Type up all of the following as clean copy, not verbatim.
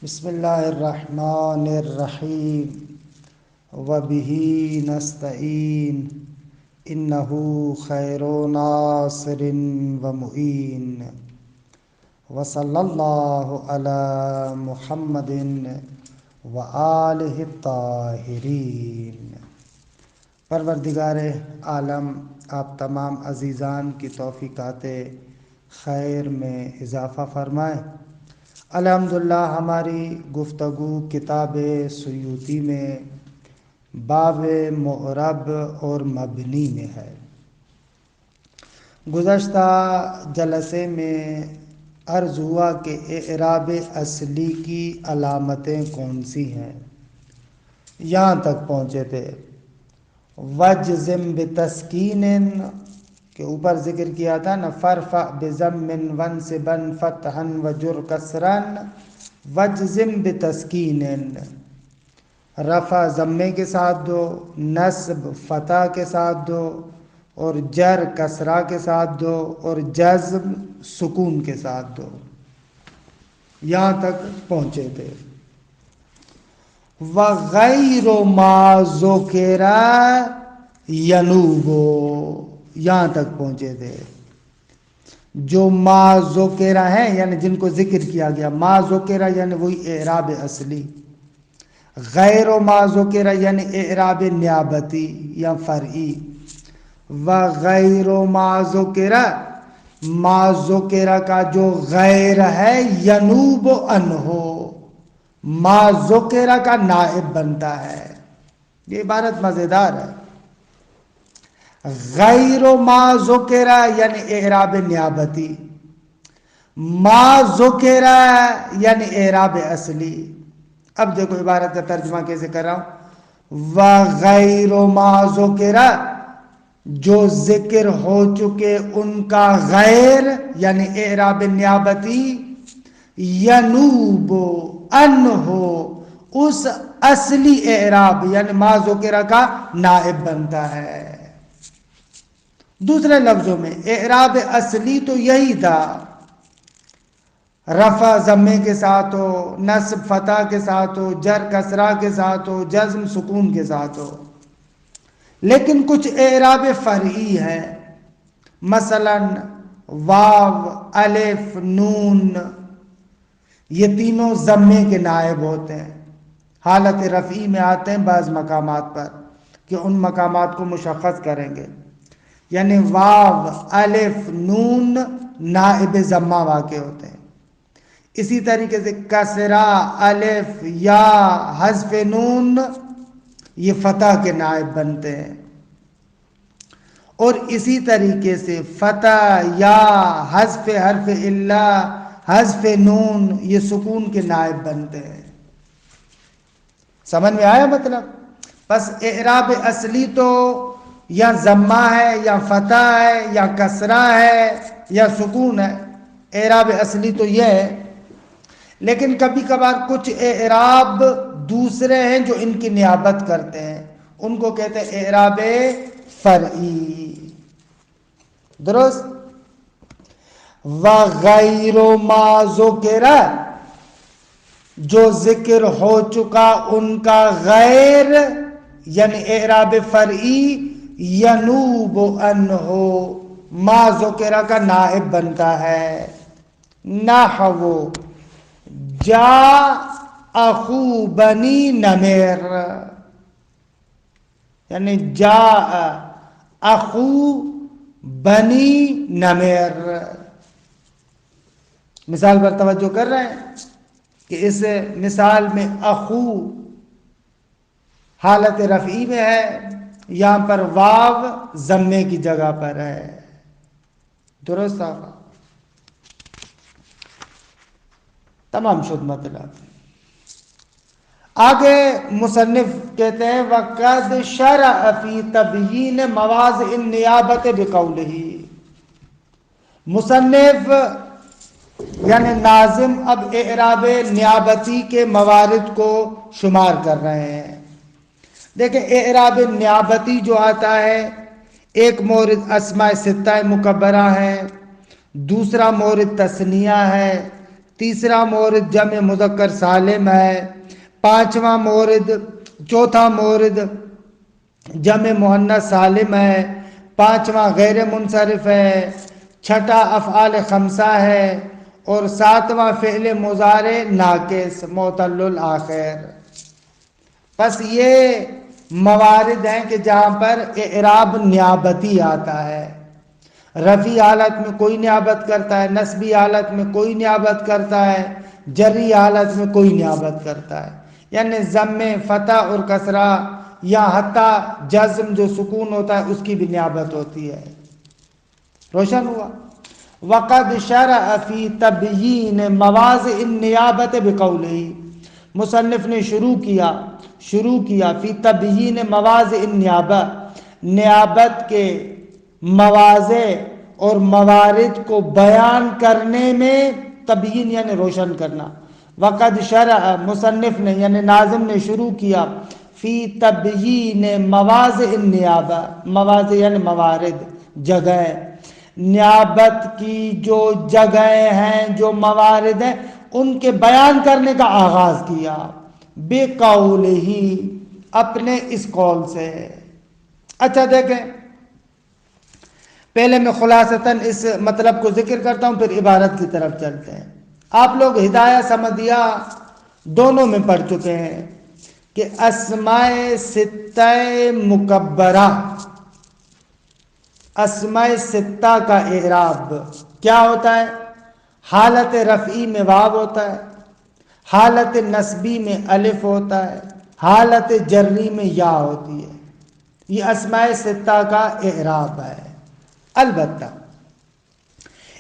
بسم اللہ الرحمن الرحیم وبہ نستعین انہ خیر ناصر ومعین وصلی اللہ علی محمد وآلہ الطاہرین۔ پروردگار عالم آپ تمام عزیزان کی توفیقات خیر میں اضافہ فرمائے۔ الحمدللہ ہماری گفتگو کتاب سیوطی میں باب معرب اور مبنی میں ہے۔ گزشتہ جلسے میں عرض ہوا کہ اعراب اصلی کی علامتیں کون سی ہیں، یہاں تک پہنچے تھے وجزم بتسکین کے اوپر ذکر کیا تھا نا، فرفع بضم وانصبا فتحا وجر کسرا وجزم بتسکین، رفع ضمے کے ساتھ دو، نصب فتح کے ساتھ دو، اور جر کسرہ کے ساتھ دو، اور جزم سکون کے ساتھ دو۔ یہاں تک پہنچے تھے وغیر ما ذکر ینوب، یہاں تک پہنچے تھے۔ جو ما ذکر ہیں یعنی جن کو ذکر کیا گیا، ما ذکر یعنی وہی اعراب اصلی، غیر ما ذکر یعنی اعراب نیابتی یا فرعی، وغیر ما ذکر، ما ذکر کا جو غیر ہے ینوب عنہ، ما ذکر کا نائب بنتا ہے۔ یہ عبارت مزیدار ہے۔ غیر ما ذکر یعنی اعراب نیابتی، ما ذکر یعنی اعراب اصلی۔ اب دیکھو عبارت کا ترجمہ کیسے کر رہا ہوں، وغیر ما ذکر، جو ذکر ہو چکے ان کا غیر یعنی اعراب نیابتی، ینوب عنہ، اس اصلی اعراب یعنی ما ذکر کا نائب بنتا ہے۔ دوسرے لفظوں میں اعراب اصلی تو یہی تھا، رفع ضمے کے ساتھ ہو، نصب فتح کے ساتھ ہو، جر کسرہ کے ساتھ ہو، جزم سکون کے ساتھ ہو۔ لیکن کچھ اعراب فرعی ہے، مثلا واو، الف، نون، یہ تینوں ضمے کے نائب ہوتے ہیں، حالت رفعی میں آتے ہیں بعض مقامات پر کہ ان مقامات کو مشخص کریں گے، یعنی واو، الف، نون نائب ضمہ واقع ہوتے ہیں۔ اسی طریقے سے کسرہ، الف، یا، حذف نون یہ فتح کے نائب بنتے ہیں، اور اسی طریقے سے فتح، یا، حذف حرف علا، حذف نون یہ سکون کے نائب بنتے ہیں۔ سمجھ میں آیا مطلب؟ بس اعراب اصلی تو یا ضمہ ہے یا فتح ہے یا کسرہ ہے یا سکون ہے، اعراب اصلی تو یہ ہے۔ لیکن کبھی کبھار کچھ اعراب دوسرے ہیں جو ان کی نیابت کرتے ہیں، ان کو کہتے ہیں اعراب فرعی۔ درست؟ وغیر ما ذکر، جو ذکر ہو چکا ان کا غیر یعنی اعراب فرعی، ینوب عنہ، ما ذکر کا نائب بنتا ہے۔ نحو جاء اخو بنی نمر، یعنی جاء اخو بنی نمر۔ مثال پر توجہ کر رہے ہیں کہ اس مثال میں اخو حالت رفعی میں ہے، یہاں پر واو ضمے کی جگہ پر ہے۔ درست آقا؟ تمام شد مطلب۔ آگے مصنف کہتے ہیں وَقَدْ شَرَعَ فِي تَبْيِينِ مَوَاضِعِ النِّيَابَةِ بِقَوْلِهِ، مصنف یعنی ناظم اب اعراب نیابتی کے موارد کو شمار کر رہے ہیں۔ دیکھیں اعراب نیابتی جو آتا ہے، ایک مورد اسماء ستہ مکبرہ ہے، دوسرا مورد تثنیہ ہے، تیسرا مورد جمع مذکر سالم ہے، چوتھا مورد جمع مؤنث سالم ہے، پانچواں غیر منصرف ہے، چھٹا افعال خمسہ ہے، اور ساتواں فعل مضارع ناقص معتل الآخر۔ بس یہ موارد ہیں کہ جہاں پر اعراب نیابتی آتا ہے۔ رفعی حالت میں کوئی نیابت کرتا ہے، نصبی حالت میں کوئی نیابت کرتا ہے، جری حالت میں کوئی نیابت کرتا ہے، یعنی ضم، فتح اور کسرہ یا حتیٰ جزم جو سکون ہوتا ہے اس کی بھی نیابت ہوتی ہے۔ روشن ہوا؟ وقد شرع فی تبیین مواضع النیابت بقولہ، مصنف نے شروع کیا فی تبیین مواضع النیابہ، نیابت کے مواضع اور موارد کو بیان کرنے میں، تبیین یعنی روشن کرنا۔ وقد شرع، مصنف نے یعنی ناظم نے شروع کیا، فی تبیین مواضع النیابہ، مواضع یعنی موارد، جگہ، نیابت کی جو جگہیں ہیں، جو موارد ہیں، ان کے بیان کرنے کا آغاز کیا، بقولہ، اپنے اس قول سے۔ اچھا دیکھیں، پہلے میں خلاصتاً اس مطلب کو ذکر کرتا ہوں، پھر عبارت کی طرف چلتے ہیں۔ آپ لوگ ہدایہ سمدیہ دونوں میں پڑھ چکے ہیں کہ اسماء ستہ مکبرہ، اسماء ستہ کا اعراب کیا ہوتا ہے؟ حالت رفعی میں واو ہوتا ہے، حالت نصبی میں الف ہوتا ہے، حالت جری میں یا ہوتی ہے۔ یہ اسماء ستہ کا اعراب ہے۔ البتہ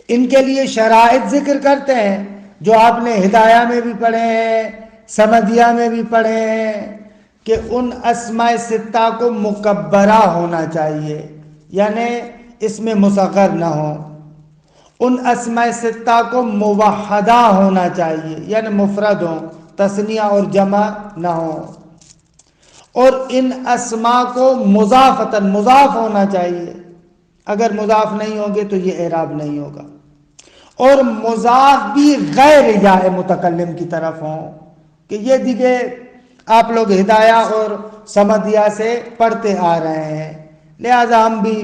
ان کے لیے شرائط ذکر کرتے ہیں جو آپ نے ہدایہ میں بھی پڑھے ہیں، سمدیہ میں بھی پڑھے ہیں، کہ ان اسماء ستہ کو مکبرہ ہونا چاہیے، یعنی اس میں مصغر نہ ہو۔ ان اسماء ستہ کو موحدہ ہونا چاہیے، یعنی مفرد ہو، تثنیہ اور جمع نہ ہو۔ اور ان اسماء کو مضافتاً، مضاف ہونا چاہیے، اگر مضاف نہیں ہوگے تو یہ اعراب نہیں ہوگا۔ اور مضاف بھی غیر یا متکلم کی طرف ہوں، کہ یہ دیگے آپ لوگ ہدایہ اور سمدیہ سے پڑھتے آ رہے ہیں، لہذا ہم بھی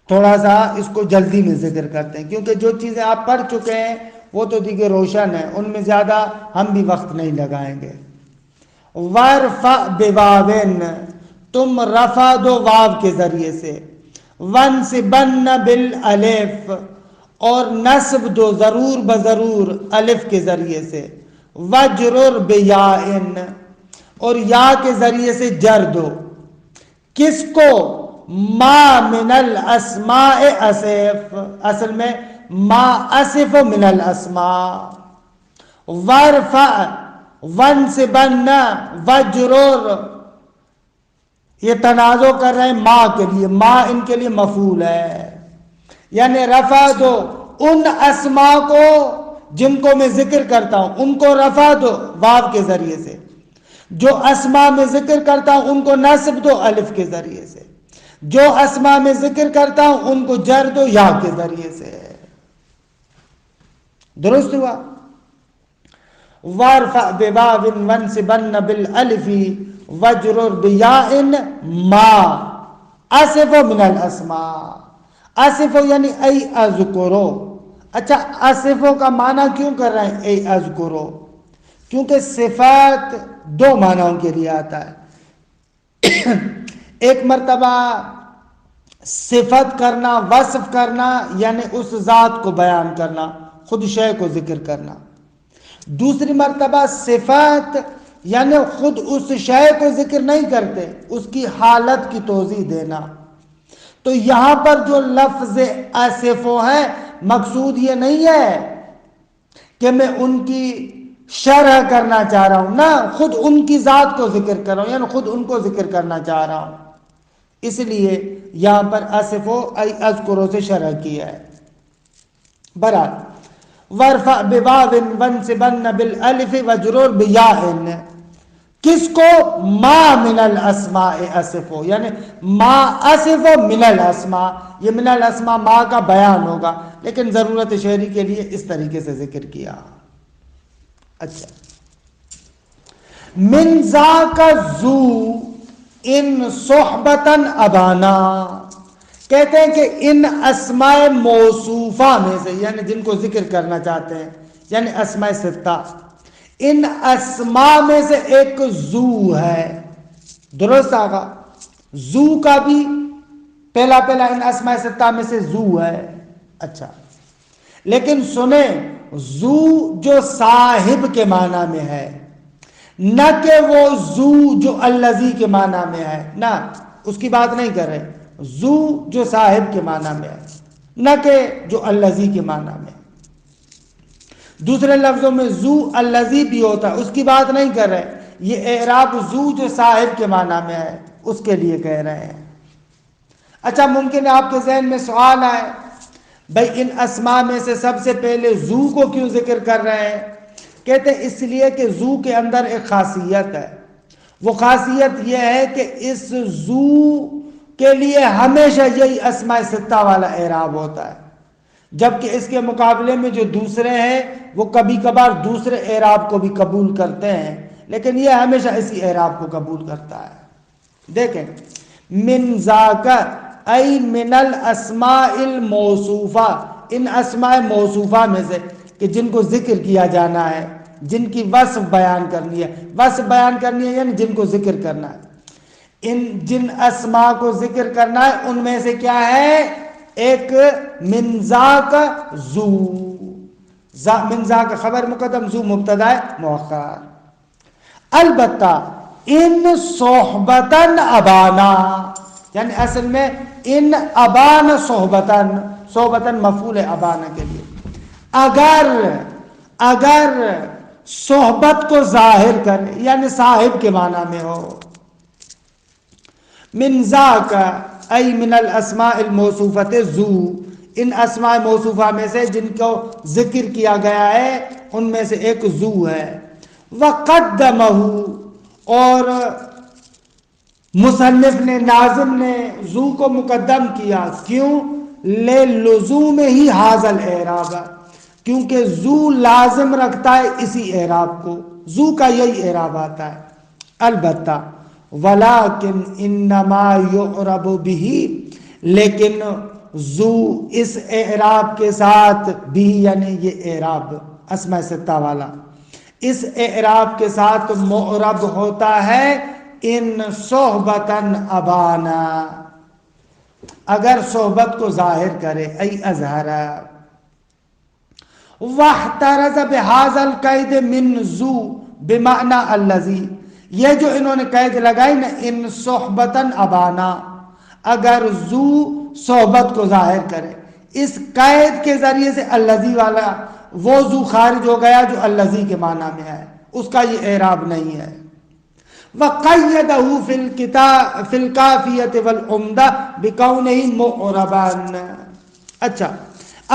تھوڑا سا اس کو جلدی میں ذکر کرتے ہیں، کیونکہ جو چیزیں آپ پڑھ چکے ہیں وہ تو دیگے روشن ہیں، ان میں زیادہ ہم بھی وقت نہیں لگائیں گے۔ وَارْفَعْ بِوَاوٍ، تم رفع دو واو کے ذریعے سے، وَانْصِبَنَّ بِالْأَلِف، اور نصب دو ضرور بضرور الف کے ذریعے سے، وَجْرُرْ بِيَاءٍ، اور یا کے ذریعے سے جر دو۔ کس کو؟ ما من الاسماء اسف، اصل میں ما اسف من الاسماء۔ وارفع، وانصبن، وجرر، یہ تنازع کر رہے ہیں ما کے لیے، ما ان کے لیے مفعول ہے، یعنی رفع دو ان اسماء کو جن کو میں ذکر کرتا ہوں، ان کو رفع دو واو کے ذریعے سے، جو اسماء میں ذکر کرتا ہوں ان کو نصب دو الف کے ذریعے سے، جو اسماء میں ذکر کرتا ہوں ان کو جر دو یا کے ذریعے سے۔ درست ہوا؟ وارفع بواو وانصبن بالالف وجرر بیاء ما اصف من الاسماء۔ اصف یعنی ای اذکرو۔ اچھا، اصفوں کا معنی کیوں کر رہے ہیں ای اذکرو؟ کیونکہ صفات دو معنیوں کے لیے آتا ہے، ایک مرتبہ صفت کرنا، وصف کرنا، یعنی اس ذات کو بیان کرنا، خود شے کو ذکر کرنا۔ دوسری مرتبہ صفت یعنی خود اس شے کو ذکر نہیں کرتے، اس کی حالت کی توضیح دینا۔ تو یہاں پر جو لفظ اصفو ہے، مقصود یہ نہیں ہے کہ میں ان کی شرح کرنا چاہ رہا ہوں، نہ، خود ان کی ذات کو ذکر کر رہا ہوں، یعنی خود ان کو ذکر کرنا چاہ رہا ہوں، اس لیے یہاں پر اصفو ای اذکرو سے شرح کیا ہے۔ برحال وارفع بواو وانصبن بالالف وجرر بیاء، کس کو؟ ما من الاسماء اصفو، یعنی ما اصف من الاسماء، یہ من الاسماء ما کا بیان ہوگا، لیکن ضرورت شعری کے لیے اس طریقے سے ذکر کیا۔ اچھا، من ذاک ذو ان صحبتاً ابانا، کہتے ہیں کہ ان اسماء موصوفہ میں سے، یعنی جن کو ذکر کرنا چاہتے ہیں، یعنی اسماء ستہ، ان اسماء میں سے ایک ذو ہے۔ درست آگا، ذو کا بھی پہلا ان اسماء ستہ میں سے ذو ہے۔ اچھا، لیکن سنیں، ذو جو صاحب کے معنی میں ہے، نہ کہ وہ ذو جو الذی کے معنی میں ہے، نہ اس کی بات نہیں کر رہے، ذو جو صاحب کے معنی میں ہے، نہ کہ جو الذی کے معنی میں ہے۔ دوسرے لفظوں میں ذو الذی بھی ہوتا ہے، اس کی بات نہیں کر رہے، یہ اعراب ذو جو صاحب کے معنی میں ہے اس کے لیے کہہ رہے ہیں۔ اچھا، ممکن ہے آپ کے ذہن میں سوال آئے، بھئی ان اسماء میں سے سب سے پہلے ذو کو کیوں ذکر کر رہے ہیں؟ کہتے ہیں اس لیے کہ ذو کے اندر ایک خاصیت ہے، وہ خاصیت یہ ہے کہ اس ذو کے لیے ہمیشہ یہی اسماء ستہ والا اعراب ہوتا ہے، جبکہ اس کے مقابلے میں جو دوسرے ہیں وہ کبھی کبھار دوسرے اعراب کو بھی قبول کرتے ہیں، لیکن یہ ہمیشہ اسی اعراب کو قبول کرتا ہے۔ دیکھیں، من ذاک ای من الاسماء الموصوفہ، ان اسماء موصوفہ میں سے کہ جن کو ذکر کیا جانا ہے، جن کی وصف بیان کرنی ہے، وصف بیان کرنی ہے یعنی جن کو ذکر کرنا ہے، ان جن اسماء کو ذکر کرنا ہے ان میں سے کیا ہے؟ ایک من ذاک ذو، من ذاک خبر مقدم، ذو مبتدا مؤخر۔ البتہ ان صحبتاً ابانا، یعنی اصل میں ان ابان صحبتاً مفعول ابانا کے لیے، اگر صحبت کو ظاہر کرے یعنی صاحب کے معنی میں ہو، من ذاک ای من الاسماء الموصوفۃ ذو، ان اسماء موصوفہ میں سے جن کو ذکر کیا گیا ہے ان میں سے ایک ذو ہے۔ وقدمہ، اور مصنف نے، ناظم نے ذو کو مقدم کیا، کیوں؟ لزوم ہی ھذا الاعراب، کیونکہ ذو لازم رکھتا ہے اسی اعراب کو، ذو کا یہی اعراب آتا ہے۔ البتہ ولیکن انما یعرب بہ، لیکن ذو اس اعراب کے ساتھ بھی، یعنی یہ اعراب اسماء ستہ والا، اس اعراب کے ساتھ معرب ہوتا ہے ان صحبتاً ابانا، اگر صحبت کو ظاہر کرے، ای اظہر۔ واحترز بہذا القید من ذو بمعنی الذی، یہ جو انہوں نے قید لگائی نا، ان صحبتاً ابانا، اگر ذو صحبت کو ظاہر کرے، اس قید کے ذریعے سے الذی والا وہ ذو خارج ہو گیا جو الذی کے معنی میں ہے، اس کا یہ اعراب نہیں ہے۔ وَقَيَّدَهُ فِي الْقَافِيَةِ وَالْعُمْدَةِ بِكَوْنِهِ مُعْرَبًا۔ اچھا،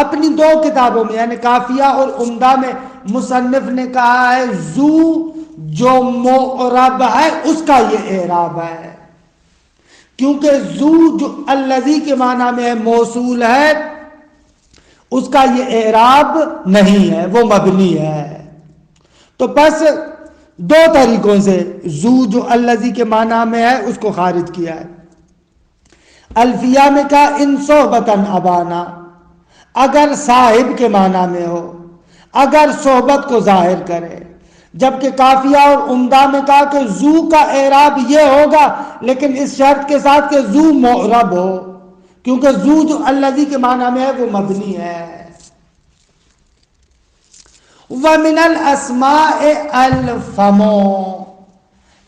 اپنی دو کتابوں میں یعنی کافیہ اور عمدہ میں مصنف نے کہا ہے ذو جو معرب ہے اس کا یہ اعراب ہے، کیونکہ ذو جو الذی کے معنی میں ہے، موصول ہے، اس کا یہ اعراب نہیں ہے، وہ مبنی ہے۔ تو بس دو طریقوں سے ذو جو الذی کے معنی میں ہے اس کو خارج کیا ہے۔ الفیہ میں کہا ان صحبتاً ابانا، اگر صاحب کے معنی میں ہو، اگر صحبت کو ظاہر کرے، جبکہ کافیہ اور عمدہ میں کہا کہ ذو کا اعراب یہ ہوگا لیکن اس شرط کے ساتھ کہ ذو معرب ہو، کیونکہ ذو جو الذی کے معنی میں ہے وہ مبنی ہے۔ وَمِنَ الْأَسْمَاءِ الْفَمُ،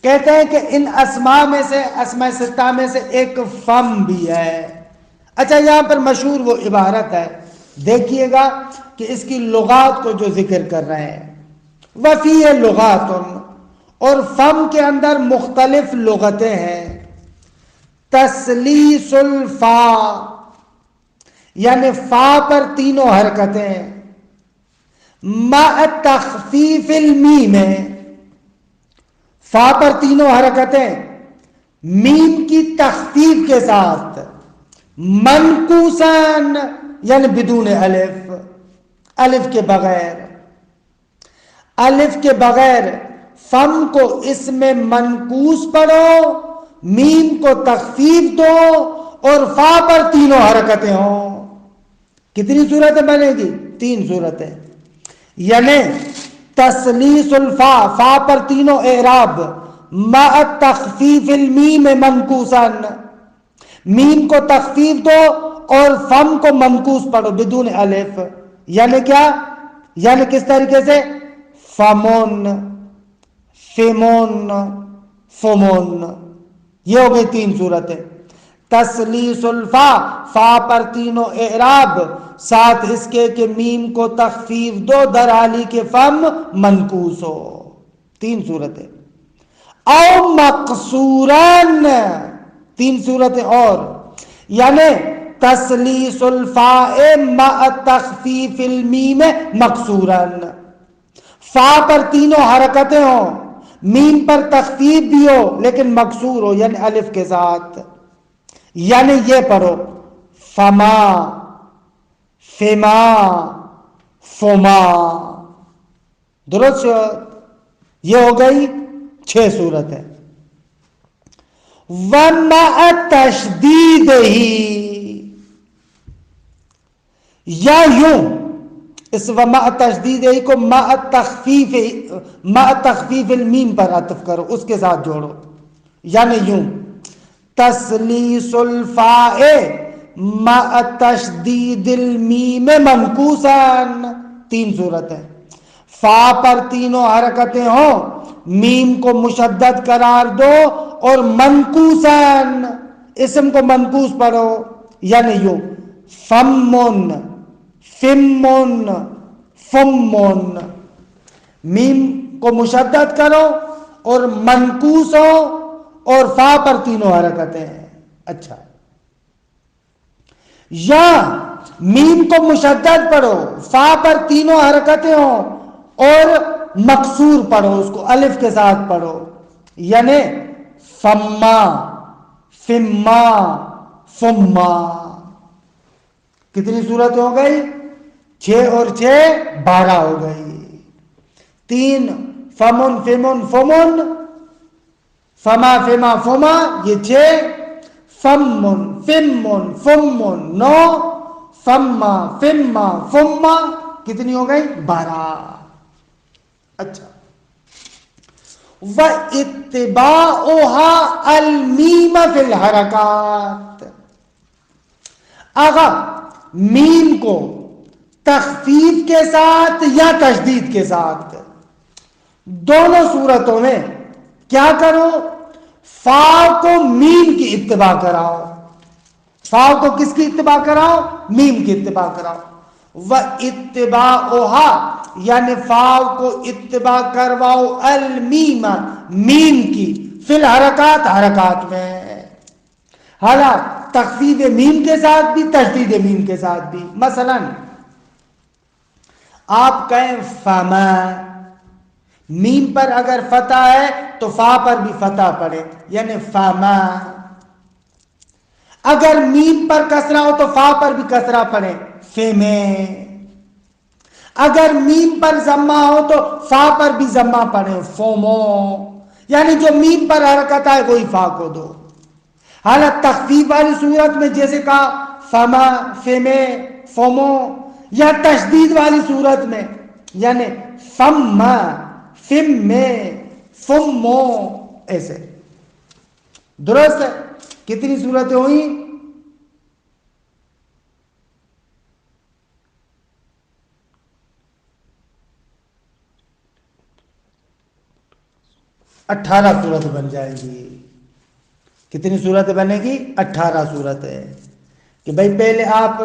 کہتے ہیں کہ ان اسماء میں سے، اسماء ستہ میں سے ایک فم بھی ہے۔ اچھا، یہاں پر مشہور وہ عبارت ہے، دیکھیے گا کہ اس کی لغات کو جو ذکر کر رہے ہیں، وَفِيهِ لُغَاتٌ، اور فم کے اندر مختلف لغتیں ہیں۔ تسلیس الفا، یعنی فا پر تینوں حرکتیں، مع تخفیف المیم، فا پر تینوں حرکتیں میم کی تخفیف کے ساتھ منقوسن یعنی بدون الف، الف کے بغیر، الف کے بغیر فم کو اس میں منقوس پڑھو، میم کو تخفیف دو اور فا پر تینوں حرکتیں ہوں۔ کتنی صورتیں بنے گی؟ 3 صورتیں، یعنی تسلیس الفا، فا پر تینوں اعراب مع تخفیف المیم منقوسن، میم کو تخفیف دو اور فم کو منقوس پڑھو بدون الف، یعنی کیا؟ یعنی کس طریقے سے؟ فمون، فمون، فمون، یہ ہو گئی 3 صورتیں۔ تسلیس الفا، فا پر تینوں اعراب ساتھ اس کے کہ میم کو تخفیف دو در حالی کے فم منقوس ہو، 3 صورتیں۔ او مقصورن، 3 صورتیں اور، یعنی تسلیس الفاء مع تخفیف المیم مقصورن، فا پر تینوں حرکتیں ہوں، میم پر تخفیف بھی ہو لیکن مقصور ہو یعنی الف کے ساتھ، یعنی یہ پڑھو فما، فما، فما، درست؟ یہ ہو گئی 6 صورتیں۔ وَمَعَ تَشْدِيدِهِ، یا یوں اس وَمَعَ تَشْدِيدِهِ کو مع تخفیف المیم پر عطف کرو، اس کے ساتھ جوڑو، یعنی یوں تسلیس الفاء مع تشدید المیم منقوسن، 3 صورتیں۔ فا پر تینوں حرکتیں ہوں، میم کو مشدد قرار دو اور منقوسن، اسم کو منقوس پڑھو، یعنی یوں فمون، فمون، فمون، میم کو مشدد کرو اور منقوس ہو اور فا پر تینوں حرکتیں ہیں۔ اچھا، یا میم کو مشدد پڑھو، فا پر تینوں حرکتیں ہوں اور مقصور پڑھو، اس کو الف کے ساتھ پڑھو، یعنی فما، فما، فما۔ کتنی صورت ہو گئی؟ 6 اور 6 12 ہو گئی۔ 3 فمن، فمن، فمن، فما، فما، فما، یہ 6، فمن، فمن، فمن 9، فما، فما، فما، کتنی ہو گئی؟ 12۔ اچھا، وَاتِّبَاعُهَا الْمِيمَ فِي الْحَرَكَاتِ، اگر میم کو تخفیف کے ساتھ یا تشدید کے ساتھ، دونوں صورتوں میں کیا کرو؟ فا کو میم کی اتباع کراؤ، فا کو کس کی اتباع کراؤ؟ میم کی اتباع کراؤ۔ وَاتِّبَاعُهَا یعنی فا کو اتباع کرواؤ المیم، میم کی، فی الحرکات، حرکات میں، حالات تخفیف میم کے ساتھ بھی تشدید میم کے ساتھ بھی۔ مثلا آپ کہیں فما، میم پر اگر فتح ہے تو فا پر بھی فتح پڑے یعنی فما، اگر میم پر کسرہ ہو تو فا پر بھی کسرہ پڑے فیمے، اگر میم پر ضمہ ہو تو فا پر بھی ضمہ پڑے فومو، یعنی جو میم پر حرکت ہے وہی فا کو دو۔ حالت تخفیف والی صورت میں جیسے کہا فما، فیمے، فومو، یا تشدید والی صورت میں یعنی فما، فمے، فمو، ایسے، درست ہے؟ کتنی صورتیں ہوئی؟ 18 صورت بن جائے گی۔ کتنی صورتیں بنے گی؟ 18 صورتیں، کہ بھائی پہلے آپ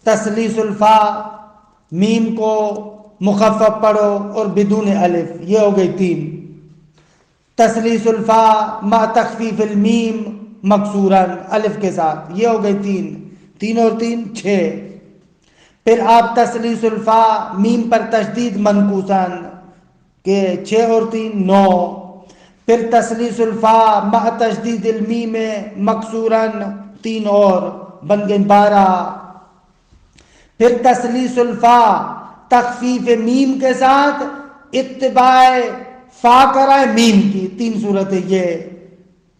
تسلیس الفا، میم کو مخفف پڑھو اور بدون الف، یہ ہو گئی 3۔ تسلیس الفا مع تخفیف المیم مکسورن، الف کے ساتھ، یہ ہو گئی 3۔ 3 اور 3 6۔ پھر آپ تسلیس الفا، میم پر تشدید منقوسن، کہ 6 اور 3 9۔ پھر تسلیس الفا مع تشدید المیم مکسورن 3 اور بن گئے 12. پھر تسلیس الفا تخفیف میم کے ساتھ اتباع فا کرائے میم کی 3 صورتیں، یہ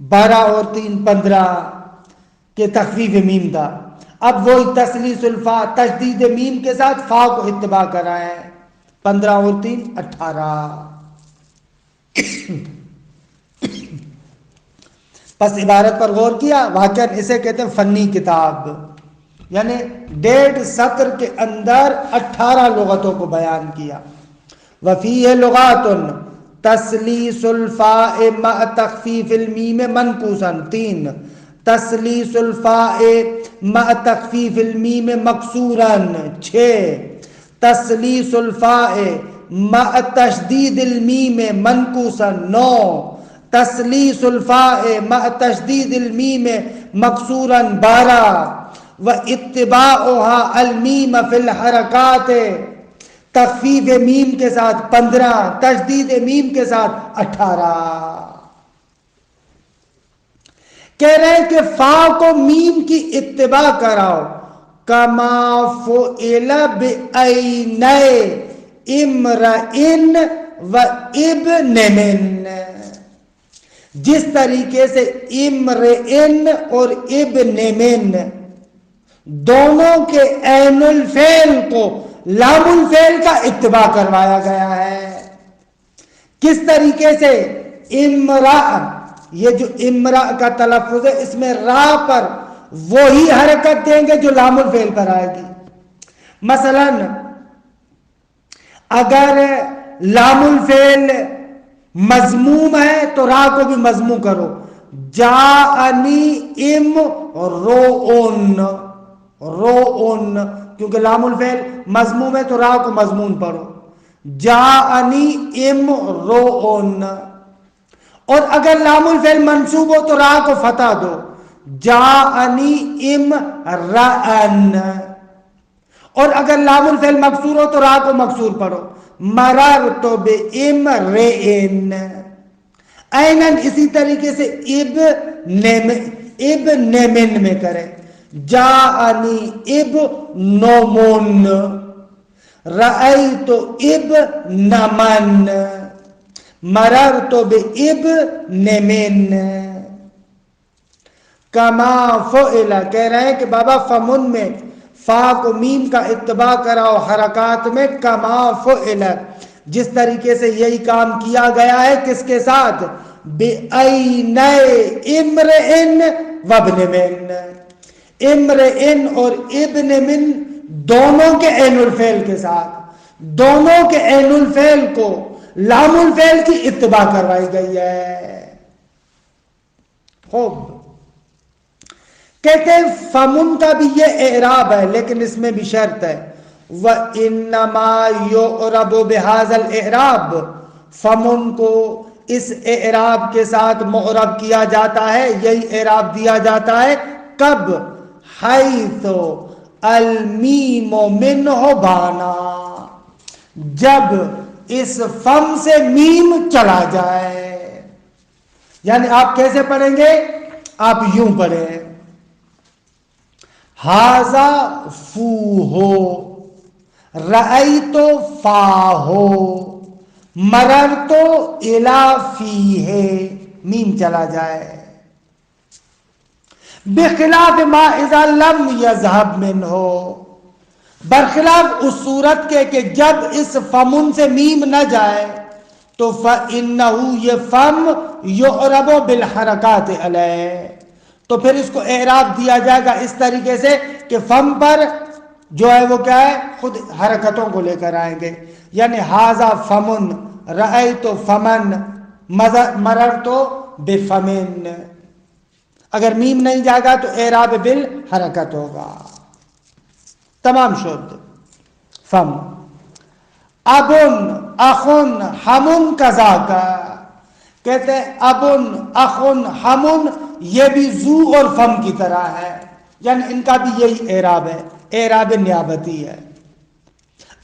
12 اور 3 15 کے تخفیف میم تھا. اب وہی تسلیس الفا تشدید میم کے ساتھ فا کو اتباع کرائے 15 اور 3 18. پس عبارت پر غور کیا، واقعاً اسے کہتے ہیں فنی کتاب، یعنی 1.5 سطر کے اندر 18 لغتوں کو بیان کیا. وفیہ لغات تسلیس الفاء مع تخفیف المیم منقوصا 3، تسلیس الفاء مع تخفیف المیم مکسورا 6، تسلیس الفاء مع تشدید المیم منقوصا 9، تسلیس الفاء مع تشدید المیم مکسورا 12، و اتباعها المیم فی الحرکات تخفیف میم کے ساتھ 15، تشدید میم کے ساتھ 18. کہہ رہے ہیں کہ فا کو میم کی اتباع کراؤ، کما فعل بعین امرئن و ابن من، جس طریقے سے امرئن اور ابن من دونوں کے عین الفعل کو لام الفعل کا اتباع کروایا گیا ہے. کس طریقے سے؟ امرا، یہ جو امرا کا تلفظ ہے اس میں را پر وہی حرکت دیں گے جو لام الفعل پر آئے گی. مثلا اگر لام الفعل مضموم ہے تو را کو بھی مضموم کرو، جاءنی ام روؤن، روؤن کیونکہ لام الفعل مضموم ہے تو را کو مضمون پڑھو، جاءنی ام روؤن. اور اگر لام الفعل منصوب ہو تو را کو فتح دو، جاءنی ام رأن. اور اگر لام الفعل مکسور ہو تو را کو مکسور پڑھو، مررت بامرئن. اینن اسی طریقے سے ابن من میں کریں، جاءنی ابن رأیت ابن من، مررت بابن من. کما فعل، کہہ رہے ہیں کہ بابا فمن میں فا کو میم کا اتباع کراؤ حرکات میں، کما فعل جس طریقے سے یہی کام کیا گیا ہے. کس کے ساتھ؟ بعین امرئن وابن من، امرئن اور ابن من دونوں کے عین الفعل کے ساتھ، دونوں کے عین الفعل کو لام الفعل کی اتباع کروائی گئی ہے. خوب. کہتے ہیں فمن کا بھی یہ اعراب ہے، لیکن اس میں بھی شرط ہے، وَإِنَّمَا يُعْرَبُ بِهَذَا الْإِعْرَابِ، فمن کو اس اعراب کے ساتھ معرب کیا جاتا ہے، یہی اعراب دیا جاتا ہے. کب؟ حیث المیم منہ بانا، جب اس فم سے میم چلا جائے. یعنی آپ کیسے پڑھیں گے؟ آپ یوں پڑھیں، ہاذا فوہو، رأیتو فاہو، مررتو الی فیہ، میم چلا جائے. بخلاف ما اذا لم یذهب منہ، برخلاف اس صورت کے کہ جب اس فمن سے میم نہ جائے تو فإنہ، یہ فم یعرب بالحرکات علیہ، تو پھر اس کو اعراب دیا جائے گا اس طریقے سے کہ فم پر جو ہے وہ کیا ہے، خود حرکتوں کو لے کر آئیں گے. یعنی ھذا فمن، رأیت فمن، مررت بفمن. اگر میم نہیں جائے گا تو اعراب بالحرکت ہوگا. تمام شد. فم. ابن، اخن، ہمن کذاک، کہتے ہیں ابن، اخن، ہمن یہ بھی زو اور فم کی طرح ہے، یعنی ان کا بھی یہی اعراب ہے، اعراب نیابتی ہے.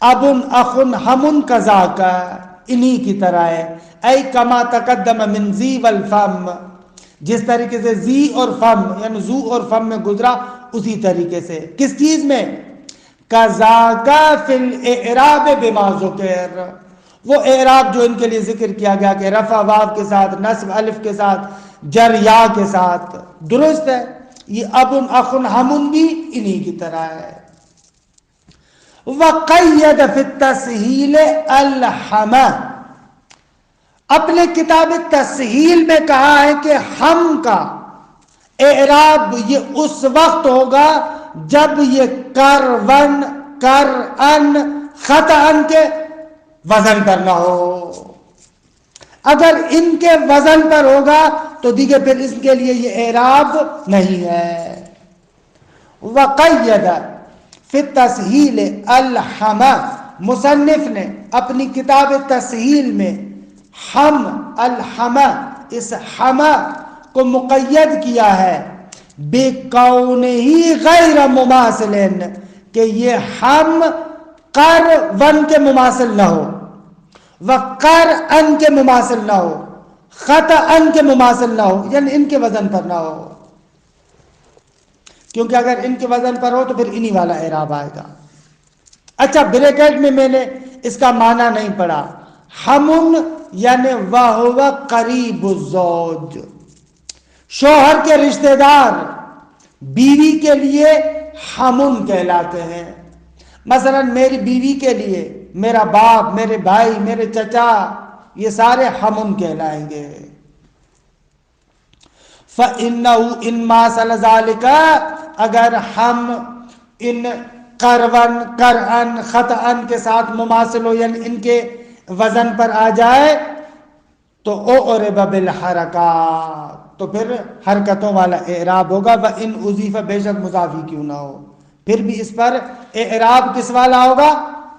ابن، اخن، ہمن کذاک. انہی کی طرح ہے. ای کما تقدم من ذی والفم، جس طریقے سے ذی اور فم یعنی زو اور فم میں گزرا اسی طریقے سے. کس چیز میں؟ کذاک فی الاعراب بما ذکر، وہ اعراب جو ان کے لیے ذکر کیا گیا کہ رفع واو کے ساتھ، نصب الف کے ساتھ، جر یا کے ساتھ، درست ہے. یہ ابن اخن ہمن بھی انہی کی طرح ہے. وقید فی التسہیل الحم، اپنے کتاب تسہیل میں کہا ہے کہ ہم کا اعراب یہ اس وقت ہوگا جب یہ کرون کرن خطأن کے وزن پر نہ ہو. اگر ان کے وزن پر ہوگا تو دیکھیں پھر اس کے لیے یہ اعراب نہیں ہے. وقید فی التسہیل الحم، مصنف نے اپنی کتاب تسہیل میں ہم الحم، اس حم کو مقید کیا ہے بِقَوْنِهِ غَيْرَ مُمَاثِلٍ، کہ یہ ہم قر ون کے مماثل نہ ہو، وقر ان کے مماثل نہ ہو، خط ان کے مماثل نہ ہو، یعنی ان کے وزن پر نہ ہو. کیونکہ اگر ان کے وزن پر ہو تو پھر انہی والا اعراب آئے گا. اچھا بریکٹ میں نے اس کا معنی نہیں پڑھا. ہمن یعنی وَهُوَ قریب الزوج، شوہر کے رشتہ دار بیوی کے لیے ہمن کہلاتے ہیں. مثلا میری بیوی کے لیے میرا باپ، میرے بھائی، میرے چچا، یہ سارے ہمن کہلائیں گے. فَإِنَّهُ إِن مَاثَلَ ذَلِكَ، اگر ہم ان کرون کرن خطأن کے ساتھ مماثل ہو یعنی ان کے وزن پر آ جائے تو اُعْرِبَ بِالْحَرَكَاتِ، تو پھر حرکتوں والا اعراب ہوگا. وَإِنْ أُضِيفَ، بے شک مضافی کیوں نہ ہو، پھر بھی اس پر اعراب کس والا ہوگا؟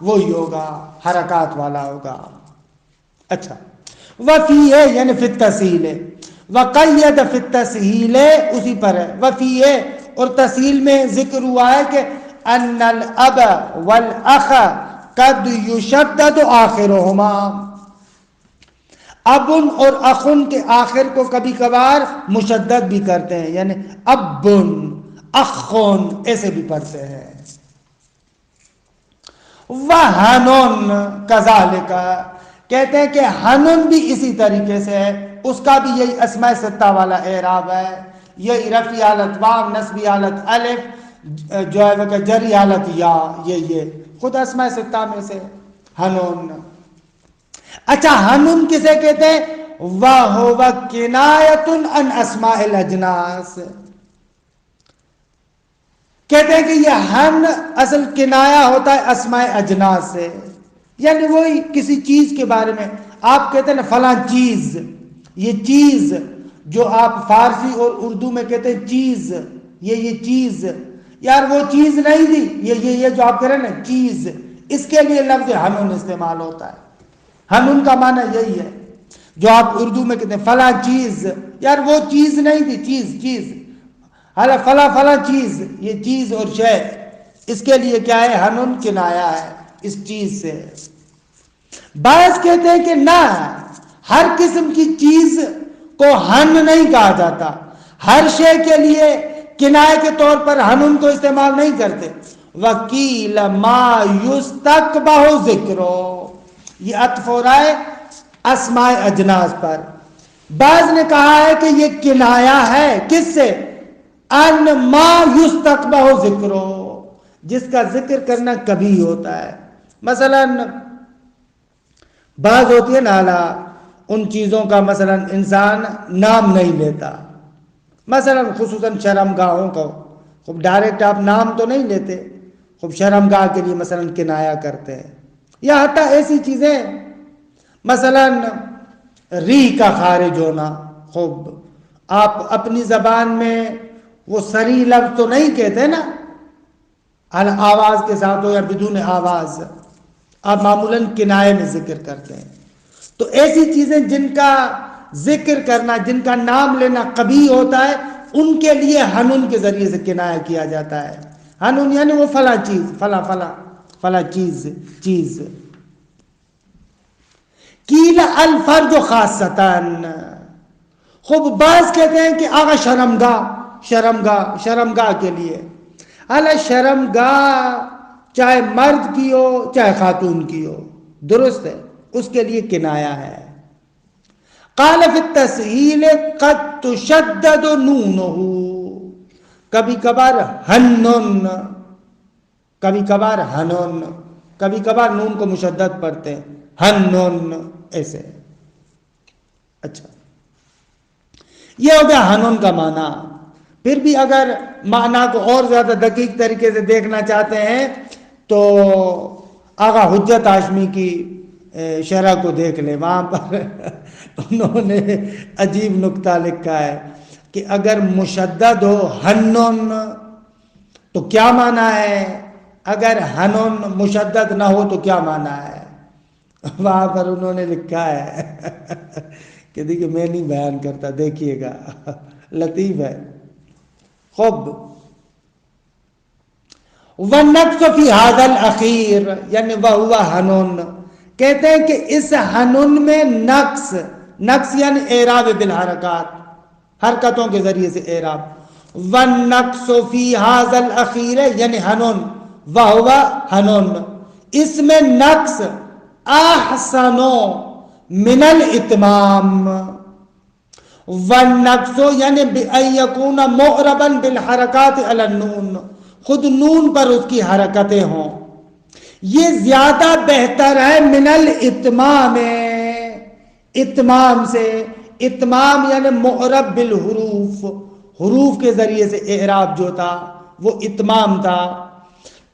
وہی ہوگا، حرکات والا ہوگا. اچھا وفیہ یعنی فی التسہیل، وقید فی التسہیل اسی پر ہے. وفیہ اور تسہیل میں ذکر ہوا ہے کہ ان الاب والاخ قد یشدد آخرہما، ابن اور اخن کے آخر کو کبھی کبھار مشدد بھی کرتے ہیں، یعنی ابن اخن ایسے بھی پڑھتے ہیں. وَحَنُن کذالک، کہتے ہیں کہ حنن بھی اسی طریقے سے ہے، اس کا بھی یہی اسماء ستہ والا اعراب ہے. یہی رفعی حالت واو، نصبی حالت الف، جو ہے وہ کہ جری حالت یا، یہ خود اسماء ستہ میں سے حنن. اچھا حنن کسے کہتے ہیں؟ وَهُوَ كِنَایَةٌ عَنْ أَسْمَاءِ الْأَجْنَاسِ، کہتے ہیں کہ یہ ہن اصل کنایا ہوتا ہے اسماء اجناس سے، یعنی وہی کسی چیز کے بارے میں آپ کہتے ہیں نا فلاں چیز، یہ چیز جو آپ فارسی اور اردو میں کہتے ہیں چیز، یہ چیز، یار وہ چیز نہیں تھی، یہ جو آپ کہہ رہے ہیں نا چیز، اس کے لیے لفظ حنن استعمال ہوتا ہے. حنن کا معنی یہی ہے جو آپ اردو میں کہتے ہیں فلاں چیز، یار وہ چیز نہیں تھی، چیز فلاں فلاں چیز، یہ چیز اور شے، اس کے لیے کیا ہے؟ حنن کنایا ہے اس چیز سے. بعض کہتے ہیں کہ نہ، ہر قسم کی چیز کو ہن نہیں کہا جاتا، ہر شے کے لیے کنائے کے طور پر حنن کو استعمال نہیں کرتے. وکیل ما یستقبح ذکرو، یہ عطف ہو رہا ہے اسماء اجناس پر. بعض نے کہا ہے کہ یہ کنایا ہے کس سے؟ ان ما یستقبح ذکرو، جس کا ذکر کرنا کبھی ہوتا ہے. مثلا بعض ہوتی ہے نا ان چیزوں کا مثلا انسان نام نہیں لیتا، مثلا خصوصاً شرمگاہوں کو خوب ڈائریکٹ آپ نام تو نہیں لیتے، خوب شرمگاہ کے لیے مثلا کنایا کرتے ہیں. یا حتیٰ ایسی چیزیں مثلا ریح کا خارج ہونا، خوب آپ اپنی زبان میں وہ صریح لفظ تو نہیں کہتے نا، آواز کے ساتھ ہو یا بدون آواز، آپ معمولاً کنائے میں ذکر کرتے ہیں. تو ایسی چیزیں جن کا ذکر کرنا، جن کا نام لینا قبیح ہوتا ہے، ان کے لیے حنن کے ذریعے سے کنایہ کیا جاتا ہے. حنن یعنی وہ فلاں چیز، فلاں چیز. قیل الفرد خاصتاً، خوب بعض کہتے ہیں کہ آغا شرمگاہ کے لیے، حالانکہ شرمگاہ چاہے مرد کی ہو چاہے خاتون کی ہو، درست ہے، اس کے لیے کنایا ہے۔ قال فی التسہیل قد تشدد نونہ، کبھی کبھار ہنن، کبھی کبھار ہنن، کبھی کبھار نون کو مشدد پڑھتے ہیں، ہنن ایسے۔ اچھا، یہ ہو گیا ہنن کا معنی۔ پھر بھی اگر معنی کو اور زیادہ دقیق طریقے سے دیکھنا چاہتے ہیں تو آغا حجت ہاشمی کی شرح کو دیکھ لیں، وہاں پر انہوں نے عجیب نکتہ لکھا ہے کہ اگر مشدد ہو ہنن تو کیا معنی ہے، اگر ہنن مشدد نہ ہو تو کیا معنی ہے۔ وہاں پر انہوں نے لکھا ہے کہ دیکھیے میں نہیں بیان کرتا، دیکھیے گا، لطیف ہے خوب۔ وَالنَّقْصُ فِي هَذَا الْأَخِيرِ، یعنی وَهُوَ حَنُن، کہتے ہیں کہ اس حنن میں نقص یعنی اعراب بالحرکات، حرکتوں کے ذریعے سے اعراب۔ وَالنَّقْصُ فِي هَذَا الْأَخِيرِ یعنی حنن، وَهُوَ حنن، اس میں نقص احسن من الاتمام۔ والنقص یعنی بأن یکون معربا بالحرکات علی النون، خود نون پر اس کی حرکتیں ہوں، یہ زیادہ بہتر ہے من الاتمام، اتمام سے۔ اتمام یعنی معرب بالحروف، حروف کے ذریعے سے اعراب جو تھا وہ اتمام تھا،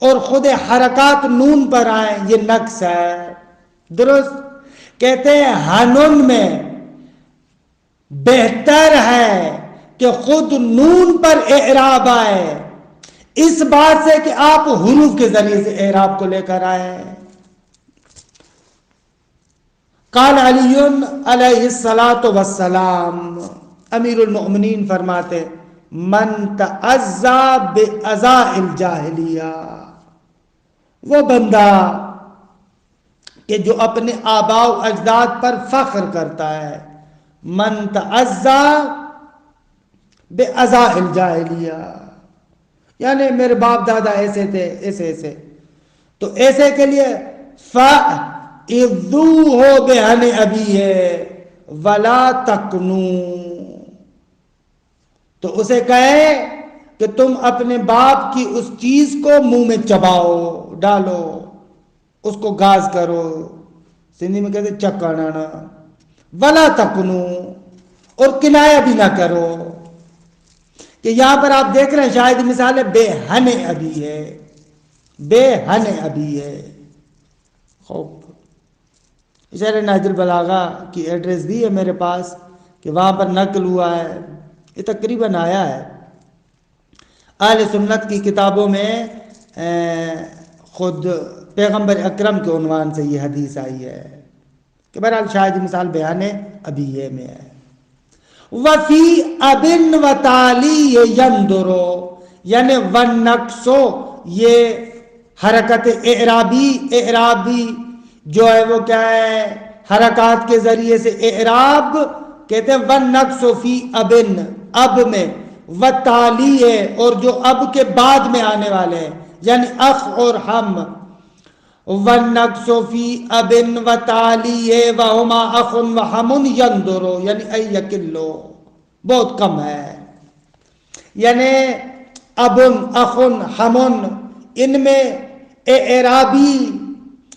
اور خود حرکات نون پر آئیں یہ نقص ہے، درست۔ کہتے ہیں حنن میں بہتر ہے کہ خود نون پر اعراب آئے اس بات سے کہ آپ حروف کے ذریعے سے اعراب کو لے کر آئے۔ قال علی علیہ الصلاۃ والسلام، امیر المؤمنین فرماتے من تعزا بعزاء الجاہلیہ، وہ بندہ کہ جو اپنے آباء و اجداد پر فخر کرتا ہے، من تعزا بعزاء الجاہلیہ، یعنی میرے باپ دادا ایسے تھے، ایسے تو ایسے کے لیے فَإِذُّوهُ بِهَنِ أَبِيهِ وَلَا تَقْنُوا، تو اسے کہے کہ تم اپنے باپ کی اس چیز کو منہ میں چباؤ، ڈالو، اس کو گاز کرو، سندھی میں کہتے چکانا، وَلَا تَقْنُوا، اور کنایہ بھی نہ کرو، کہ یہاں پر آپ دیکھ رہے ہیں شاید مثال ہے بے ہن ابی ہے، بے ہن ابی ہے۔ خوب، اشارہ نہج البلاغہ کی ایڈریس دی ہے میرے پاس کہ وہاں پر نقل ہوا ہے، یہ تقریباً آیا ہے اہل سنت کی کتابوں میں، خود پیغمبر اکرم کے عنوان سے یہ حدیث آئی ہے کہ بہرحال شاید مثال بیان ابی ہے میں ہے۔ وفی ابن و تالی یندرو، یعنی ونقصو، یہ حرکت اعرابی جو ہے وہ کیا ہے، حرکات کے ذریعے سے اعراب، کہتے ہیں ونقصو فی ابن، اب میں، و تالی ہے، اور جو اب کے بعد میں آنے والے ہیں یعنی اخ اور ہم، وَالنَّقْصُ فِي أَبٍ وَتَعْلِيهِ وَهُمَا أَخٌ وَحَمٌ يَنْدُرُ، یعنی اَيَّكِلُّ، بہت کم ہے، یعنی ابن، اخن، ہمن، ان میں اعرابی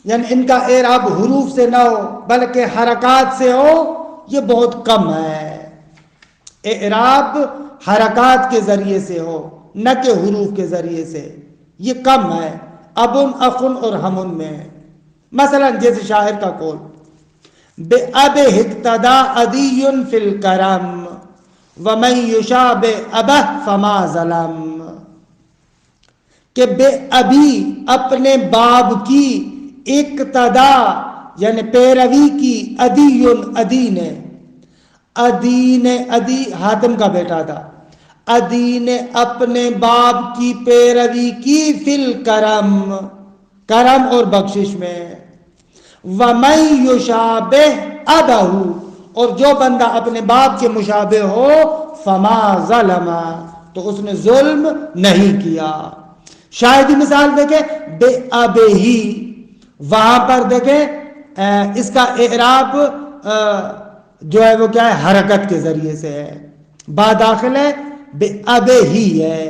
یعنی ان کا اعراب حروف سے نہ ہو بلکہ حرکات سے ہو، یہ بہت کم ہے۔ اعراب حرکات کے ذریعے سے ہو نہ کہ حروف کے ذریعے سے، یہ کم ہے ابن، اخن اور ہمن میں۔ مثلا جیسے شاعر کا قول، بِأَبِهِ اقْتَدَى عَدِيٌّ فِي الْكَرَمِ وَمَنْ يُشَابِهْ أَبَهُ فَمَا ظَلَمَ، کہ بے ابھی اپنے باب کی اقتدا یعنی پیروی کی، عدی نے عدی حاتم کا بیٹا تھا، عدی نے اپنے باپ کی پیروی کی فی الکرم، کرم اور بخشش میں، وَمَن یُشَابِهْ ابہو، اور جو بندہ اپنے باپ کے مشابہ ہو، فما ظلم، تو اس نے ظلم نہیں کیا۔ شاہدی مثال دیکھیں، بے ابہی، وہاں پر دیکھیں اس کا اعراب جو ہے وہ کیا ہے، حرکت کے ذریعے سے ہے، با داخل ہے، بے ابہی ہے،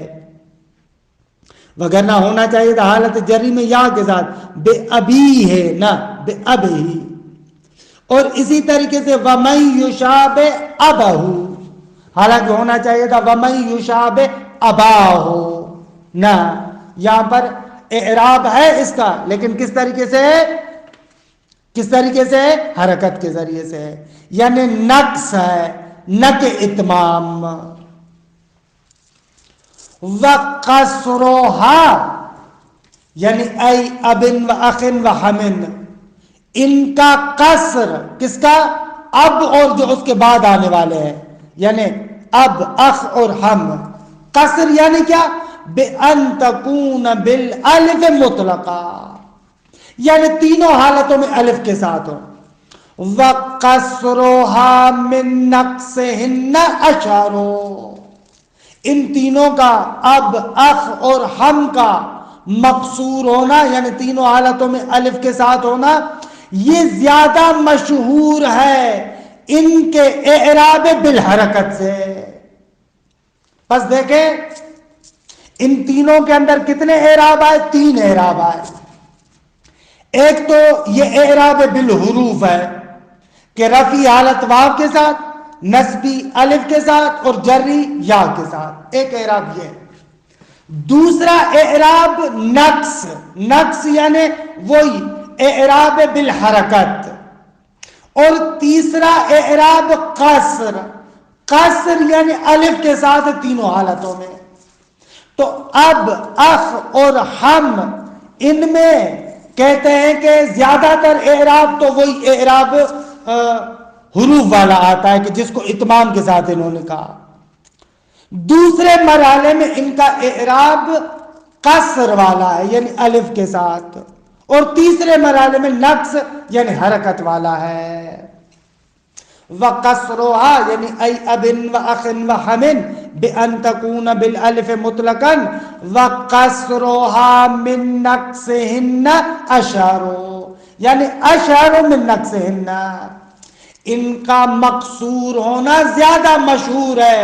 وگرنہ ہونا چاہیے تھا حالت جری میں یا کے ساتھ بے ابی ہے، نہ بے ابہی۔ اور اسی طریقے سے وَمَن یُشَابِہ أَبَاهُ، حالانکہ ہونا چاہیے تھا وَمَن یُشَابِہ أَبَاهُ، نہ، یہاں پر اعراب ہے اس کا، لیکن کس طریقے سے ہے؟ کس طریقے سے ہے؟ حرکت کے ذریعے سے ہے، یعنی نقص ہے، نہ کہ اتمام۔ وَقَصْرُهَا، یعنی ای ابن و اخن و حمن، ان کا قصر، کس کا؟ اب اور جو اس کے بعد آنے والے ہیں، یعنی اب، اخ اور ہم۔ قصر یعنی کیا؟ بِأَن تَكُونَ بِالْأَلِفِ مُطْلَقًا، یعنی تینوں حالتوں میں الف کے ساتھ ہو۔ وَقَصْرُهَا مِن نَقْصِهِنَّ أَشْهَرُ، ان تینوں کا، اب، اخ اور ہم کا مقصور ہونا، یعنی تینوں حالتوں میں الف کے ساتھ ہونا، یہ زیادہ مشہور ہے ان کے اعراب بالحرکت سے۔ پس دیکھیں ان تینوں کے اندر کتنے اعراب آئے؟ 3 اعراب آئے۔ ایک تو یہ اعراب بالحروف ہے کہ رفعی حالت واو کے ساتھ، نصبی الف کے ساتھ اور جری یا کے ساتھ، ایک اعراب یہ ہے۔ دوسرا اعراب نقص، نقص یعنی وہی اعراب بالحرکت، اور تیسرا اعراب قصر، قصر یعنی الف کے ساتھ تینوں حالتوں میں۔ تو اب، اخ اور ہم، ان میں کہتے ہیں کہ زیادہ تر اعراب تو وہی اعراب حروف والا آتا ہے کہ جس کو اتمام کے ساتھ انہوں نے کہا۔ دوسرے مرحلے میں ان کا اعراب قصر والا ہے، یعنی الف کے ساتھ، اور تیسرے مرحلے میں نقص یعنی حرکت والا ہے۔ وَقَصْرُهَا یعنی ای ابن و اخن و حمن بِأَن تَكُونَ بِالْأَلِفِ مُطْلَقًا وَقَصْرُهَا مِن نَقْصِهِنَّ أَشْهَرُ، یعنی أَشْهَرُ مِن نَقْصِهِنَّ، ان کا مقصور ہونا زیادہ مشہور ہے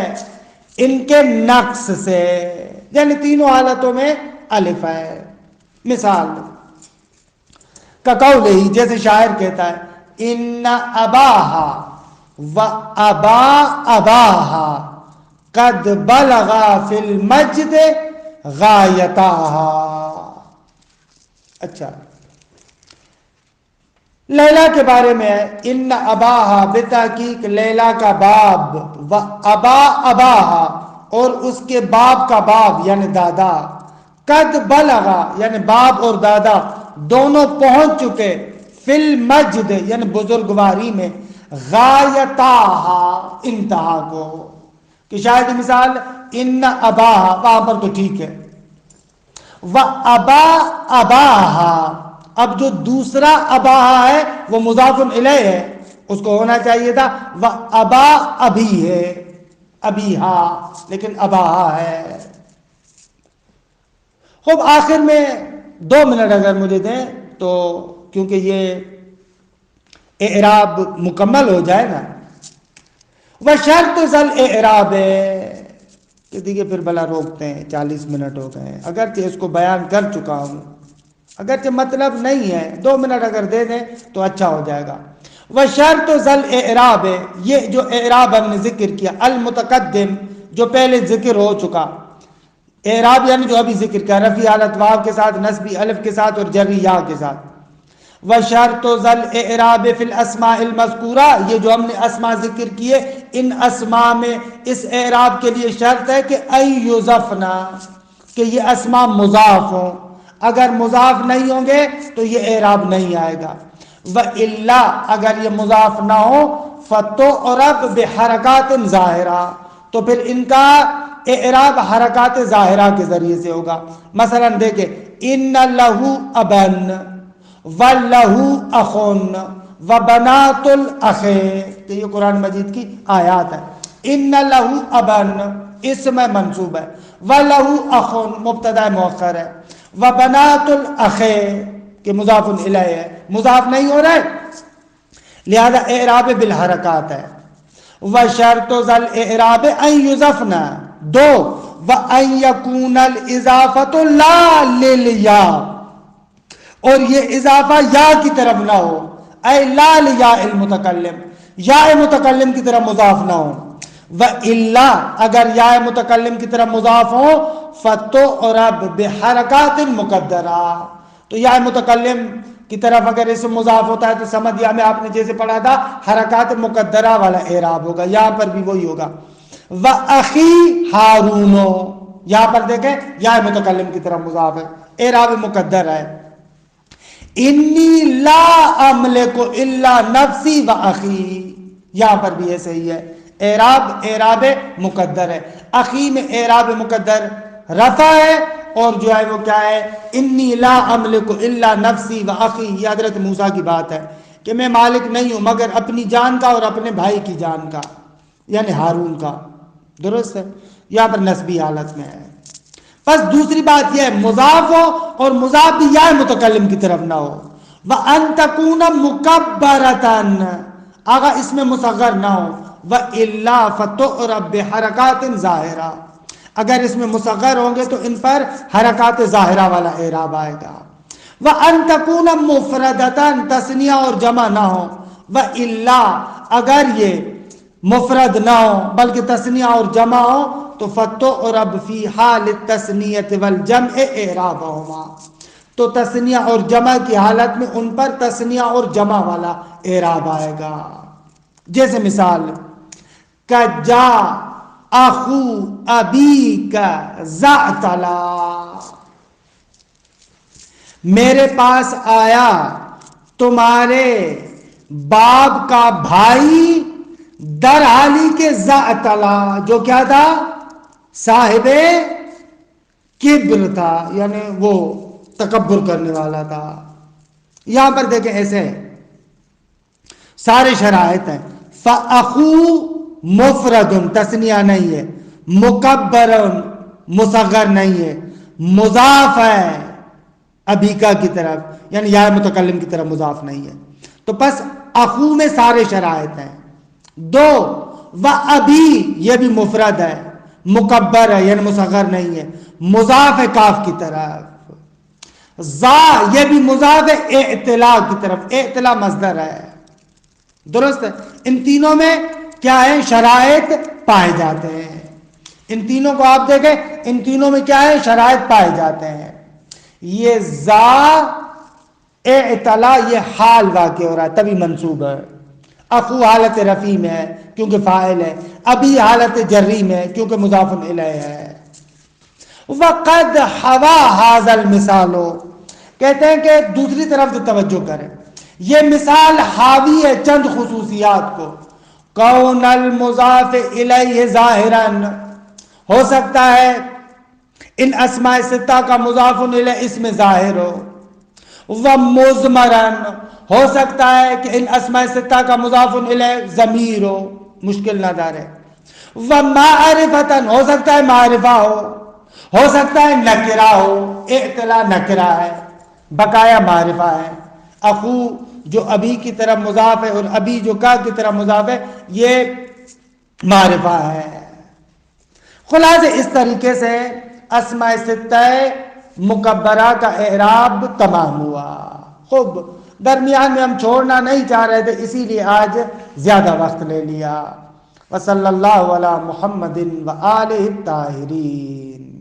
ان کے نقص سے، یعنی تینوں حالتوں میں الف ہے۔ مثال کا قول ہی، جیسے شاعر کہتا ہے ان اباہا و ابا اباہا قد بلغا فی المجد غایتاہا۔ اچھا، لیلا کے بارے میں ہے ان اباہا، بتحقیق لیلا کا باب، و ابا اباہا اور اس کے باپ کا باپ یعنی دادا، قد بلغا یعنی باپ اور دادا دونوں پہنچ چکے، فی المجد یعنی بزرگواری میں، غایتاہا انتہا کو۔ کہ شاید مثال ان اباہا، وہاں پر تو ٹھیک ہے، و ابا اباہا، اب جو دوسرا اباہا ہے وہ مضاف الیہ ہے، اس کو ہونا چاہیے تھا و ابا ابھی ہے، ابیہا، لیکن اباہا ہے۔ خوب، آخر میں 2 منٹ اگر مجھے دیں تو، کیونکہ یہ اعراب مکمل ہو جائے نا۔ وشرط ذل اعراب ہے کہ دیکھیے پھر بلا روکتے ہیں، 40 منٹ ہو گئے ہیں، اگرچہ اس کو بیان کر چکا ہوں، اگرچہ مطلب نہیں ہے، 2 منٹ اگر دے دیں تو اچھا ہو جائے گا۔ وشرط ذل اعراب ہے، یہ جو اعراب ہم نے ذکر کیا، المتقدم جو پہلے ذکر ہو چکا، اعراب یعنی جو ابھی ذکر کیا، رفعی حالت واو کے ساتھ، نصبی الف کے ساتھ اور جری یا کے ساتھ۔ وشرط ذل اعراب فی الاسماء المذکورہ، یہ جو ہم نے اسماء ذکر کیے، ان اسماء میں اس اعراب کے لیے شرط ہے کہ ان یضفنا، کہ یہ اسماء مضاف ہوں، اگر مضاف نہیں ہوں گے تو یہ اعراب نہیں آئے گا۔ وَإِلَّا، اگر یہ مضاف نہ ہو، فَتُعْرَبْ بِحَرَكَاتٍ ظَاهِرَةٍ، تو پھر ان کا اعراب حرکات ظاہرہ کے ذریعے سے ہوگا۔ مثلا دیکھیں ان لہو ابن، وَلَہُ أَخٌ، وبنات الاخ، کہ یہ قرآن مجید کی آیات ہے. ان لہو ابن اسم منصوب ہے، وَلَهُ أَخٌ مبتدا مؤخر ہے، وَبَنَاتُ الْأَخِ کہ مضاف الیہ ہے، مضاف نہیں ہو رہا ہے لہذا اعراب بالحرکات ہے. وَشَرْطُ ذَا الْإِعْرَابِ أَن يُضَفْنَ دو وَأَن يَكُونَ الْإِضَافَةُ لَا لِلْيَاءِ، اور یہ اضافہ یا کی طرف نہ ہو، اے لا لِيَاءِ الْمُتَكَلِّمِ، یا متکلم کی طرف مضاف نہ ہو. وَإِلَّا اگر یا متکلم کی طرف مضاف ہو فَتُعْرَبْ بِحَرَكَاتٍ مُقَدَّرَةٍ، تو یا متکلم کی طرف اگر اسم مضاف ہوتا ہے تو سمجھ یا میں آپ نے جیسے پڑھا تھا حرکات مقدرہ والا اعراب ہوگا، یہاں پر بھی وہی ہوگا. وَأَخِي هَارُونُ، یہاں پر دیکھیں یا متکلم کی طرف مضاف ہے، اعراب مقدر ہے. انی لا املک الا نفسی وَأَخِي، یہاں پر بھی ایسے ہی ہے، اعراب مقدر ہے. اخی میں اعراب مقدر رفع ہے، اور جو ہے وہ کیا ہے، انی لا املک الا نفسی وَأَخِي، یہ حضرت موسیٰ کی بات ہے کہ میں مالک نہیں ہوں مگر اپنی جان کا اور اپنے بھائی کی جان کا، یعنی ہارون کا. درست ہے، یہاں پر نسبی حالت میں ہے. بس دوسری بات یہ ہے مضاف ہو اور مضاف بھی یا متکلم کی طرف نہ ہو. وَأَن تَكُونَ مُكَبَّرَةً آگا اس میں مصغر نہ ہو. وَإِلَّا فَتُعْرَبْ بِحَرَكَاتٍ ظَاهِرَةٍ، اگر اس میں مصغر ہوں گے تو ان پر حرکات ظاہرہ والا اعراب آئے گا. وَأَن تَكُونَ مُفْرَدَةً تثنیہ اور جمع نہ ہو. وَإِلَّا اگر یہ مفرد نہ ہو بلکہ تثنیہ اور جمع ہو تو فَتُعْرَبْ فِي حَالِ التَّثْنِيَةِ وَالْجَمْعِ إِعْرَابَهُمَا، تو تثنیہ اور جمع کی حالت میں ان پر تثنیہ اور جمع والا اعراب آئے گا. جیسے مثال کجا اخو ابی کا زعتلا، میرے پاس آیا تمہارے باپ کا بھائی در حالی کے زعتلا، جو کیا تھا، صاحب کبر تھا، یعنی وہ تکبر کرنے والا تھا. یہاں پر دیکھیں ایسے سارے شرائط ہیں. فَأَخُو مفرد تثنیہ نہیں ہے، مکبر مصغر نہیں ہے، مضاف ہے ابیکا کی طرف یعنی یا متکلم کی طرف مضاف نہیں ہے. تو پس اخو میں سارے شرائط ہیں. دو وَأَبِي یہ بھی مفرد ہے، مکبر ہے یعنی مصغر نہیں ہے، مضاف ہے کاف کی طرف. زا یہ بھی مضاف ہے اعتلا کی طرف، اعتلا مصدر ہے. درست ہے. ان تینوں میں کیا ہے، شرائط پائے جاتے ہیں. ان تینوں کو آپ دیکھیں، ان تینوں میں کیا ہے، شرائط پائے جاتے ہیں. یہ زا اعتلا یہ حال واقع ہو رہا ہے تبھی منصوب ہے. اخو حالت رفیع میں ہے کیونکہ فاعل ہے، ابھی حالت جری میں ہے کیونکہ مضاف الیہ ہے. وَقَدْ حَوَا هَذَا الْمِثَالُ کہتے ہیں کہ دوسری طرف سے توجہ کریں، یہ مثال حاوی ہے چند خصوصیات کو. کون المضاف الیہ ظاہراً، ہو سکتا ہے ان اسماء ستہ کا مضاف الیہ اس میں ظاہر ہو. ومضمراً ہو سکتا ہے کہ ان اسماء ستہ کا مضاف الیہ ضمیر ہو، مشکل نہ دار ہے. ومعرفتاً ہو سکتا ہے معرفہ ہو سکتا ہے نکرہ ہو، اعتلا نکرہ ہے بقایا معرفہ ہے. اخو جو ابھی کی طرف مضاف ہے اور ابھی جو کا کی طرف مضاف ہے یہ معرفہ ہے. خلاصہ اس طریقے سے اسماء ستہ مکبرہ کا اعراب تمام ہوا. خوب درمیان میں ہم چھوڑنا نہیں چاہ رہے تھے اسی لیے آج زیادہ وقت لے لیا. وصلی اللہ علی محمد وآلہ الطاہرین.